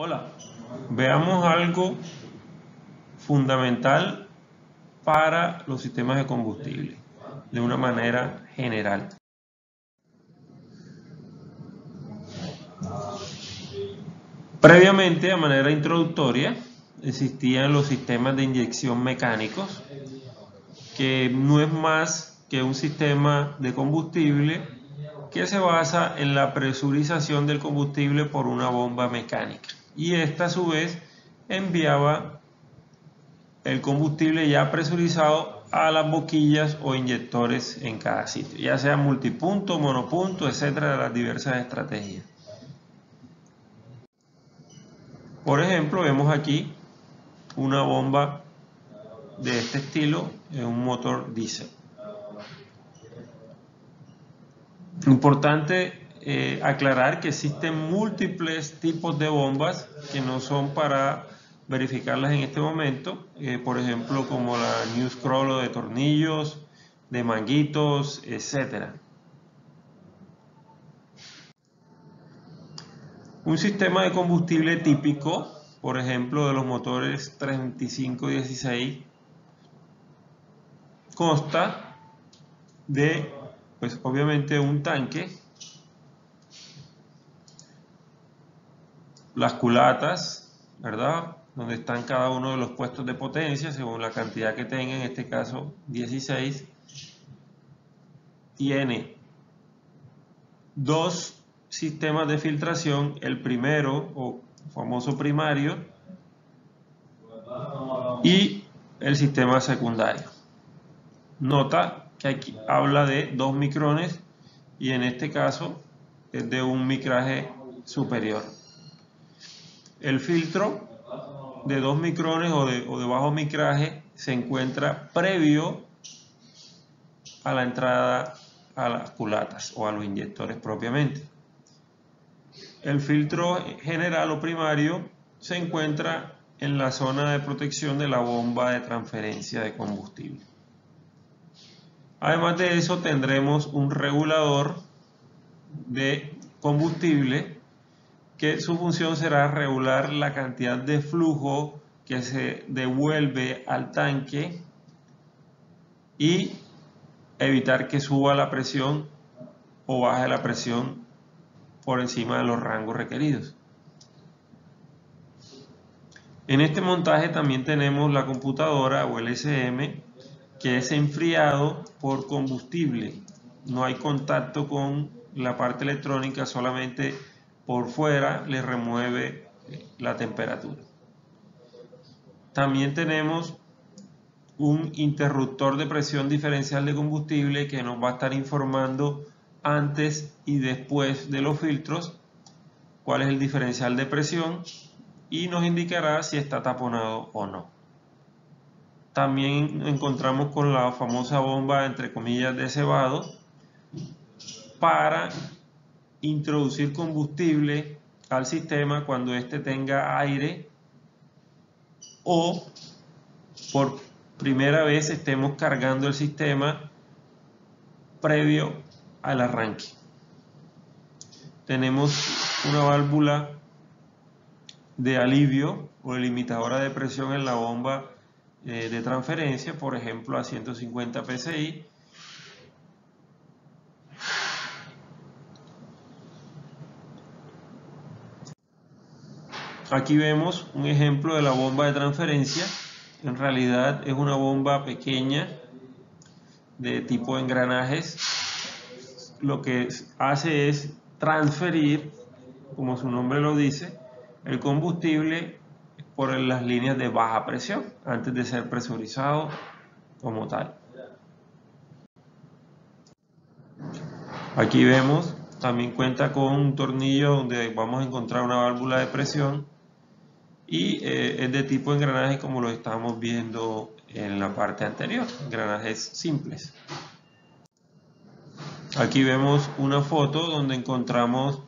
Hola, veamos algo fundamental para los sistemas de combustible de una manera general. Previamente, de manera introductoria, existían los sistemas de inyección mecánicos, que no es más que un sistema de combustible que se basa en la presurización del combustible por una bomba mecánica. Y esta a su vez enviaba el combustible ya presurizado a las boquillas o inyectores en cada sitio, ya sea multipunto, monopunto, etcétera, de las diversas estrategias. Por ejemplo, vemos aquí una bomba de este estilo en un motor diésel. Importante aclarar que existen múltiples tipos de bombas que no son para verificarlas en este momento, por ejemplo como la New Scroll o de tornillos, de manguitos, etc. Un sistema de combustible típico, por ejemplo de los motores 3516, consta de, pues obviamente, un tanque, las culatas, ¿verdad?, donde están cada uno de los puestos de potencia según la cantidad que tenga, en este caso 16. Tiene dos sistemas de filtración, el primero o famoso primario y el sistema secundario. Nota que aquí habla de 2 micrones y en este caso es de un micraje superior. El filtro de 2 micrones o de bajo micraje se encuentra previo a la entrada a las culatas o a los inyectores propiamente. El filtro general o primario se encuentra en la zona de protección de la bomba de transferencia de combustible. Además de eso, tendremos un regulador de combustible que su función será regular la cantidad de flujo que se devuelve al tanque y evitar que suba la presión o baje la presión por encima de los rangos requeridos. En este montaje también tenemos la computadora o el SM, que es enfriado por combustible. No hay contacto con la parte electrónica, solamente por fuera le remueve la temperatura. También tenemos un interruptor de presión diferencial de combustible que nos va a estar informando antes y después de los filtros cuál es el diferencial de presión y nos indicará si está taponado o no. También encontramos con la famosa bomba, entre comillas, de cebado para introducir combustible al sistema cuando éste tenga aire o por primera vez estemos cargando el sistema previo al arranque. Tenemos una válvula de alivio o limitadora de presión en la bomba de transferencia, por ejemplo a 150 psi. Aquí vemos un ejemplo de la bomba de transferencia. En realidad es una bomba pequeña de tipo engranajes. Lo que hace es transferir, como su nombre lo dice, el combustible por las líneas de baja presión antes de ser presurizado como tal. Aquí vemos, también cuenta con un tornillo donde vamos a encontrar una válvula de presión y es de tipo engranaje como lo estamos viendo en la parte anterior, engranajes simples. Aquí vemos una foto donde encontramos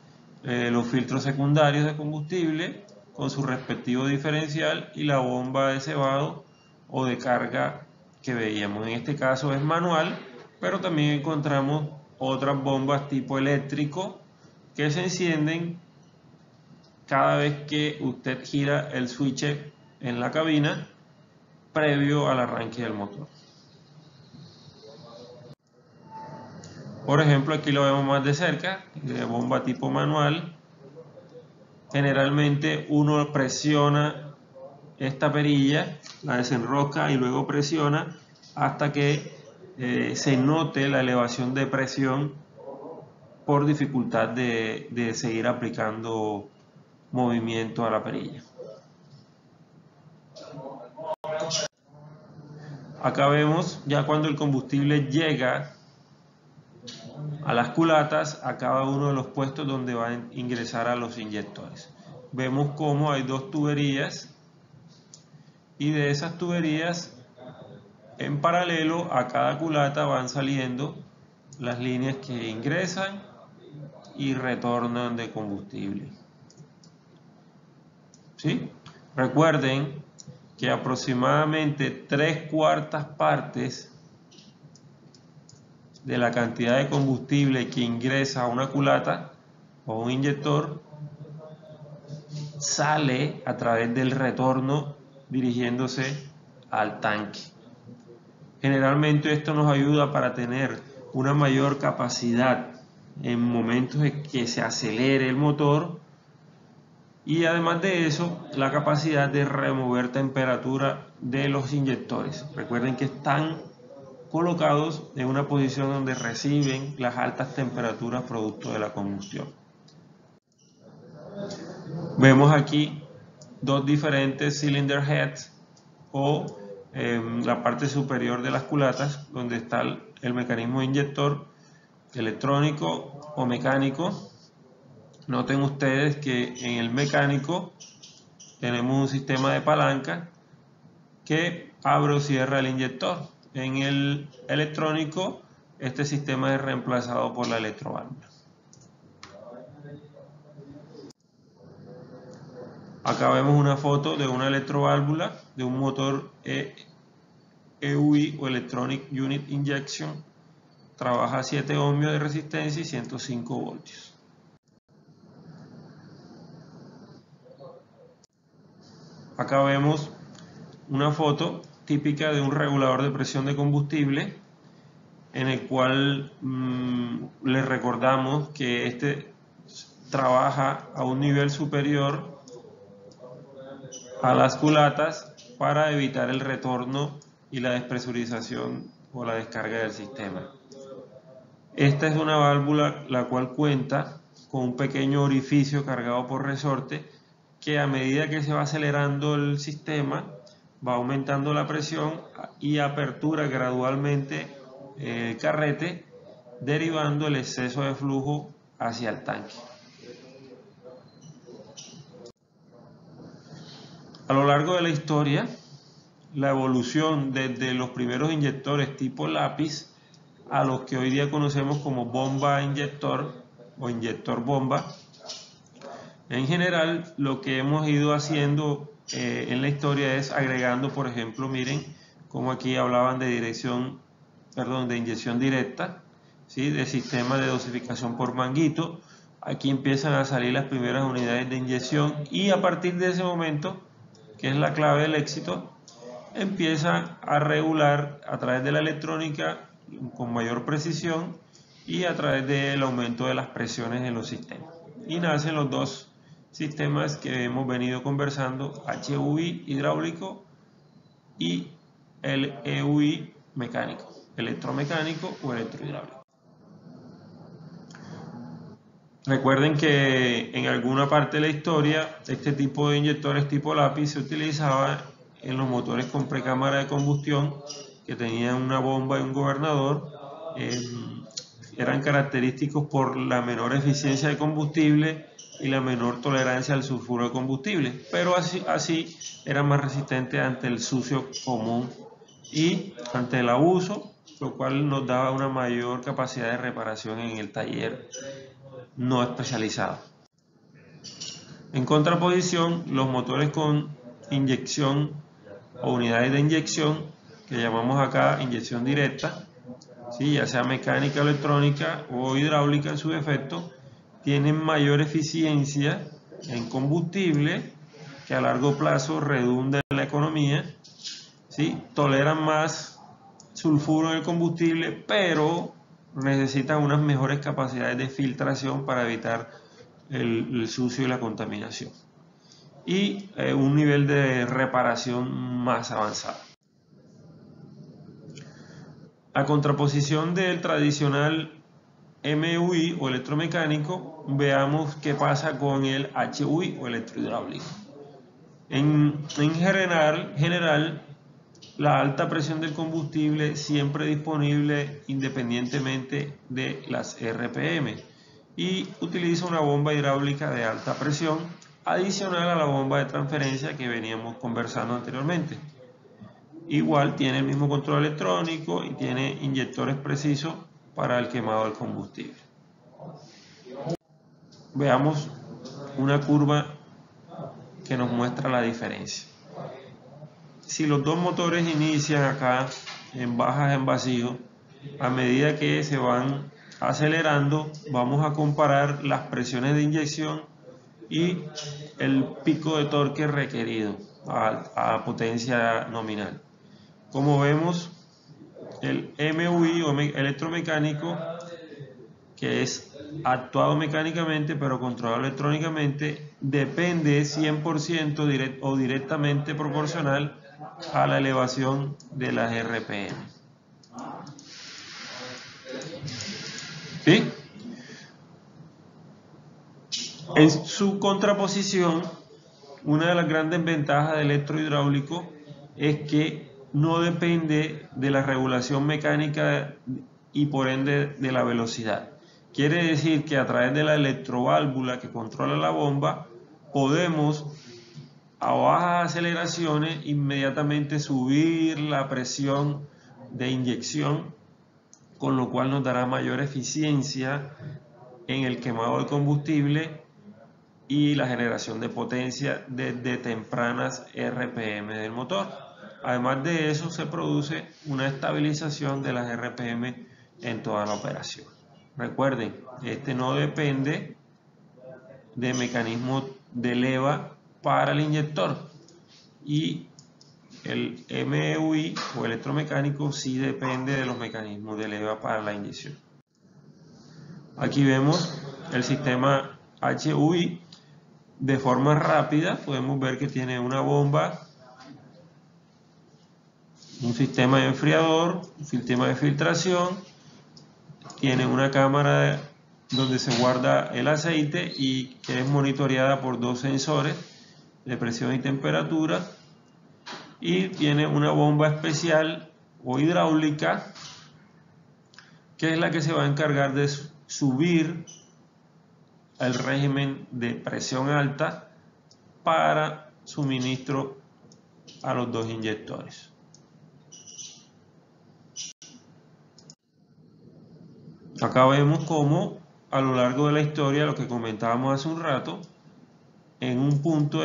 los filtros secundarios de combustible con su respectivo diferencial y la bomba de cebado o de carga que veíamos. En este caso es manual, pero también encontramos otras bombas tipo eléctrico que se encienden cada vez que usted gira el switch en la cabina previo al arranque del motor. Por ejemplo, aquí lo vemos más de cerca, de bomba tipo manual. Generalmente uno presiona esta perilla, la desenrosca y luego presiona hasta que se note la elevación de presión por dificultad de seguir aplicando movimiento a la perilla. Acá vemos ya cuando el combustible llega a las culatas a cada uno de los puestos donde va a ingresar a los inyectores. Vemos cómo hay dos tuberías y de esas tuberías en paralelo a cada culata van saliendo las líneas que ingresan y retornan de combustible. ¿Sí? Recuerden que aproximadamente 3/4 partes de la cantidad de combustible que ingresa a una culata o un inyector sale a través del retorno dirigiéndose al tanque. Generalmente esto nos ayuda para tener una mayor capacidad en momentos en que se acelere el motor y además de eso la capacidad de remover temperatura de los inyectores. Recuerden que están colocados en una posición donde reciben las altas temperaturas producto de la combustión. Vemos aquí dos diferentes cylinder heads o la parte superior de las culatas donde está el mecanismo inyector electrónico o mecánico. Noten ustedes que en el mecánico tenemos un sistema de palanca que abre o cierra el inyector. En el electrónico este sistema es reemplazado por la electroválvula. Acá vemos una foto de una electroválvula de un motor EUI o Electronic Unit Injection. Trabaja a 7 ohmios de resistencia y 105 voltios. Acá vemos una foto típica de un regulador de presión de combustible en el cual les recordamos que este trabaja a un nivel superior a las culatas para evitar el retorno y la despresurización o la descarga del sistema. Esta es una válvula la cual cuenta con un pequeño orificio cargado por resorte que a medida que se va acelerando el sistema va aumentando la presión y apertura gradualmente el carrete, derivando el exceso de flujo hacia el tanque. A lo largo de la historia, la evolución desde los primeros inyectores tipo lápiz a los que hoy día conocemos como bomba inyector o inyector bomba, en general lo que hemos ido haciendo en la historia es agregando, por ejemplo, miren como aquí hablaban de de inyección directa, ¿sí? De sistema de dosificación por manguito. Aquí empiezan a salir las primeras unidades de inyección y a partir de ese momento, que es la clave del éxito, empieza a regular a través de la electrónica con mayor precisión y a través del aumento de las presiones en los sistemas. Y nacen los dos sistemas que hemos venido conversando, HUI hidráulico y el EUI mecánico, electromecánico o electrohidráulico. Recuerden que en alguna parte de la historia este tipo de inyectores tipo lápiz se utilizaba en los motores con precámara de combustión que tenían una bomba y un gobernador. Eran característicos por la menor eficiencia de combustible y la menor tolerancia al sulfuro de combustible, pero así eran más resistentes ante el sucio común y ante el abuso, lo cual nos daba una mayor capacidad de reparación en el taller no especializado. En contraposición, los motores con inyección o unidades de inyección, que llamamos acá inyección directa, ¿sí? Ya sea mecánica, electrónica o hidráulica en su defecto, tienen mayor eficiencia en combustible, que a largo plazo redunda en la economía, ¿sí? Toleran más sulfuro en el combustible, pero necesitan unas mejores capacidades de filtración para evitar el sucio y la contaminación. Y un nivel de reparación más avanzado. A contraposición del tradicional MUI o electromecánico, veamos qué pasa con el HUI o electrohidráulico. En general, la alta presión del combustible siempre disponible independientemente de las RPM y utiliza una bomba hidráulica de alta presión adicional a la bomba de transferencia que veníamos conversando anteriormente. Igual tiene el mismo control electrónico y tiene inyectores precisos para el quemado del combustible. Veamos una curva que nos muestra la diferencia. Si los dos motores inician acá en bajas en vacío, a medida que se van acelerando, vamos a comparar las presiones de inyección y el pico de torque requerido a potencia nominal. Como vemos, el MUI o electromecánico, que es actuado mecánicamente pero controlado electrónicamente, depende 100% o directamente proporcional a la elevación de las RPM. ¿Sí? En su contraposición, una de las grandes ventajas del electrohidráulico es que no depende de la regulación mecánica y por ende de la velocidad. Quiere decir que a través de la electroválvula que controla la bomba, podemos a bajas aceleraciones inmediatamente subir la presión de inyección, con lo cual nos dará mayor eficiencia en el quemado de combustible y la generación de potencia desde tempranas RPM del motor. Además de eso, se produce una estabilización de las RPM en toda la operación. Recuerden, este no depende de mecanismo de leva para el inyector, y el MUI o electromecánico sí depende de los mecanismos de leva para la inyección. Aquí vemos el sistema HUI. De forma rápida podemos ver que tiene una bomba, un sistema de enfriador, un sistema de filtración, tiene una cámara donde se guarda el aceite y que es monitoreada por dos sensores de presión y temperatura, y tiene una bomba especial o hidráulica que es la que se va a encargar de subir el régimen de presión alta para suministro a los dos inyectores. Acá vemos cómo a lo largo de la historia, lo que comentábamos hace un rato, en un punto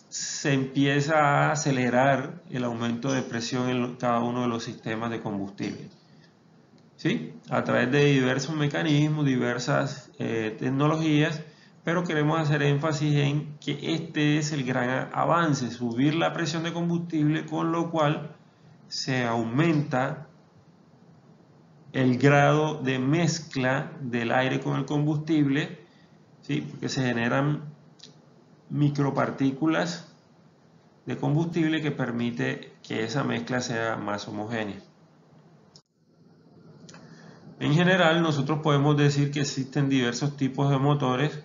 se empieza a acelerar el aumento de presión en cada uno de los sistemas de combustible, ¿sí? A través de diversos mecanismos, diversas tecnologías, pero queremos hacer énfasis en que este es el gran avance, subir la presión de combustible, con lo cual se aumenta el grado de mezcla del aire con el combustible, ¿sí? Porque se generan micropartículas de combustible que permite que esa mezcla sea más homogénea. En general, nosotros podemos decir que existen diversos tipos de motores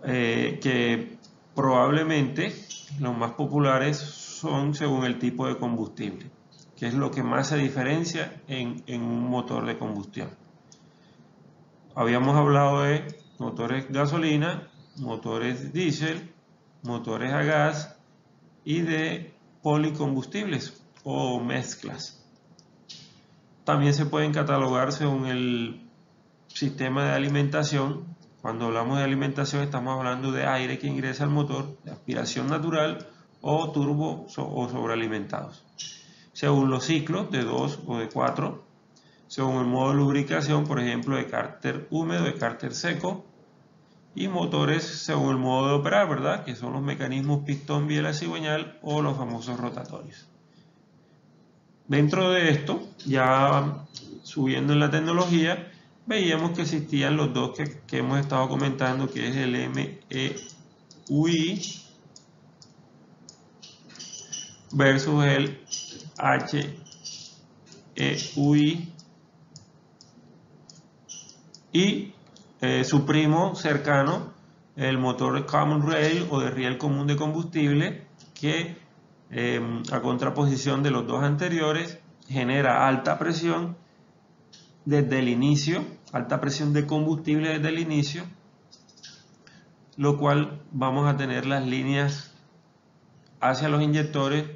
que probablemente los más populares son según el tipo de combustible, que es lo que más se diferencia en un motor de combustión. Habíamos hablado de motores gasolina, motores diésel, motores a gas y de policombustibles o mezclas. También se pueden catalogar según el sistema de alimentación. Cuando hablamos de alimentación estamos hablando de aire que ingresa al motor, de aspiración natural o turbo o sobrealimentados. Según los ciclos de 2 o de 4, según el modo de lubricación, por ejemplo, de cárter húmedo, de cárter seco, y motores según el modo de operar, ¿verdad? Que son los mecanismos pistón, biela, cigüeñal o los famosos rotatorios. Dentro de esto, ya subiendo en la tecnología, veíamos que existían los dos que hemos estado comentando, que es el MEUI versus el HEUI y su primo cercano, el motor Common Rail o de riel común de combustible, que a contraposición de los dos anteriores genera alta presión desde el inicio, alta presión de combustible desde el inicio, lo cual vamos a tener las líneas hacia los inyectores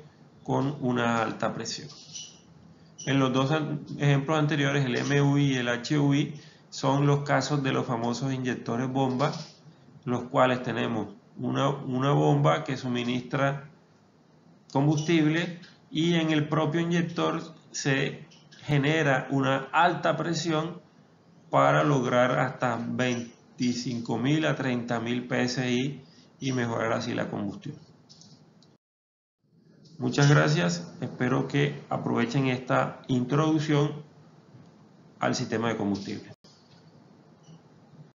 con una alta presión. En los dos ejemplos anteriores, el MUI y el HUI, son los casos de los famosos inyectores bomba, los cuales tenemos una bomba que suministra combustible y en el propio inyector se genera una alta presión para lograr hasta 25.000 a 30.000 PSI y mejorar así la combustión. Muchas gracias, espero que aprovechen esta introducción al sistema de combustible.